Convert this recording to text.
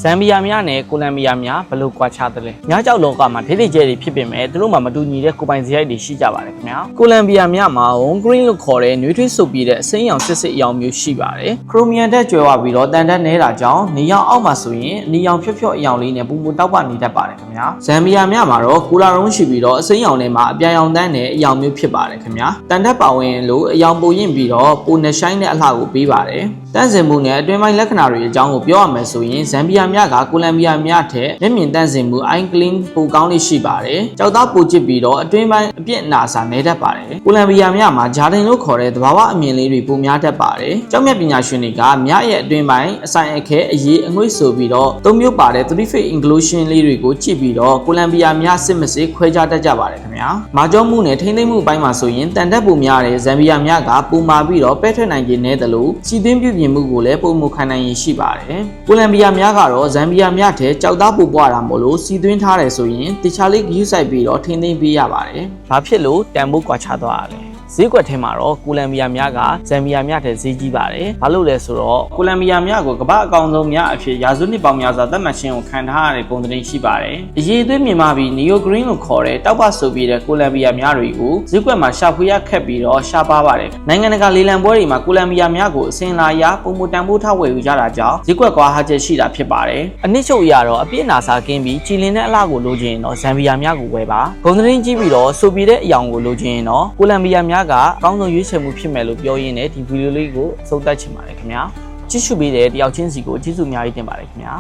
ဇမ်ဘီယာများနဲ့ကိုလံဘီယာများဘယ်လိုကွာခြားသလဲ။များကြောက်လောကမှာဒိတ်ဒိတ်ကျဲတွေဖြစ်ပေမဲ့သူတို့မှမတူညီတဲ့ကိုပိုင်စရိုက်တွေရှိကြပါတယ်ခင်ဗျာ။ကိုလံဘီယာများမှာ home green လို့ခေါ်တဲ့နွေးထွေးဆုပ်ပြီးတဲ့အစိမ်းရောင်စစ်စစ်အရောင်မျိုးရှိပါတယ်။ခရိုမီယမ်တက်ကျွဲဝပြီးတော့တန်တက်နေတာကြောင့်နေရောင်အောက်မှာဆိုရင်နေရောင်ဖြော့ဖြော့အရောင်လေးနဲ့ပူပူတောက်ပနေတတ်ပါတယ်ခင်ဗျာ။ဇမ်ဘီယာများမှာတော့ကူလာရုံးရှိပြီးတော့အစိမ်းရောင်ထဲမှာအပြာရောင်တန်းတဲ့အရောင်မျိုးဖြစ်ပါတယ်ခင်ဗျာ။တန်တက်ပါဝင်လို့အရောင်ပိုရင်ပြီးတော့ပိုနဲ့ရှိုင်းတဲ့အလှကိုပေးပါတယ်။တန်းစင်မှုနဲ့အတွင်းပိုင်းလက္ခဏာတွေအကြောင်းကိုပြောရမယ်ဆိုရင်ဇမ်ဘီယာများကကိုလံဘီယာများထက်မျက်မြင်တန်းစင်မှု eye clean ပိုကောင်းလေးရှိပါတယ်။ကြောက်သားပိုကျစ်ပြီးတော့အတွင်းပိုင်းအပြည့်အနာစာနေတတ်ပါတယ်။ကိုလံဘီယာများမှာဂျာဒင်လို့ခေါ်တဲ့သဘာဝအမြင်လေးတွေပိုများတတ်ပါတယ်။ကျောက်မျက်ပညာရှင်တွေကမြရဲ့အတွင်းပိုင်းအဆိုင်အခဲအရေးအငွေ့ဆိုပြီးတော့သုံးမျိုးပါတဲ့ three phase inclusion လေးတွေကိုကြည့်ပြီးတော့ကိုလံဘီယာများစစ်မစစ်ခွဲခြားတတ်ကြပါတယ်ခင်ဗျာ။မာကျောမှုနဲ့ထိမ့်သိမ့်မှုပိုင်းမှာဆိုရင်တန်တက်ပိုများတဲ့ဇမ်ဘီယာများကပုံမာပြီးတော့ပဲထွက်နိုင်ခြင်းနဲ့တလို့စီသွင်းပြုပြင်မှုကိုလည်းပုံမခံနိုင်ရင်ရှိပါတယ်။ကိုလံဘီယာများကတော့ဇမ်ဘီယာများထက်ကြောက်သားပိုပွားတာမို့လို့စီသွင်းထားတယ်ဆိုရင်တခြားလေးဂရုစိုက်ပြီးတော့ထိမ့်သိမ့်ပေးရပါတယ်။ဘာဖြစ်လို့တန်ဖိုးကွာခြားသွားရလဲ။ဈေးကွက်ထဲမှာတော့ကိုလံဘီယာများကဇမ်ဘီယာများထက်ဈေးကြီးပါတယ်။ဘာလို့လဲဆိုတော့ကိုလံဘီယာများကိုကမ္ဘာအကောင်ဆုံးများအဖြစ်ရာစုနှစ်ပေါင်းများစွာသတ်မှတ်ခြင်းကိုခံထားရတဲ့ပုံသဏ္ဍာန်ရှိပါတယ်။အရေးသွေးမြင်မှပြီး Neo Green လို့ခေါ်တဲ့တောက်ပဆိုပြီးတဲ့ကိုလံဘီယာများတွေကိုဈေးကွက်မှာရှာဖွေရခက်ပြီးတော့ရှားပါပါတယ်။နိုင်ငံတကာလေလံပွဲတွေမှာကိုလံဘီယာများကိုအစင်လာရပုံမတန်ဖိုးထဝယ်ယူကြတာကြောင့်ဈေးကွက်ကွာဟချက်ရှိတာဖြစ်ပါတယ်။အနည်းချုပ်အရတော့အပြည့်နာစာကင်းပြီးကြည်လင်တဲ့အလှကိုလိုချင်ရင်တော့ဇမ်ဘီယာများကိုဝယ်ပါ။ဂုံသတင်းကြီးပြီးတော့ဆိုပြီးတဲ့အယောင်ကိုလိုချင်ရင်တော့ကိုလံဘီယာများကအကောင်းဆုံးရွေးချယ်မှုဖြစ်မယ်လို့ပြောရင်းနဲ့ဒီဗီဒီယိုလေးကိုအဆုံးသတ်ချင်ပါတယ်ခင်ဗျာကြည့်ရှုပေးတဲ့တယောက်ချင်းစီကိုကျေးဇူးအများကြီးတင်ပါတယ်ခင်ဗျာ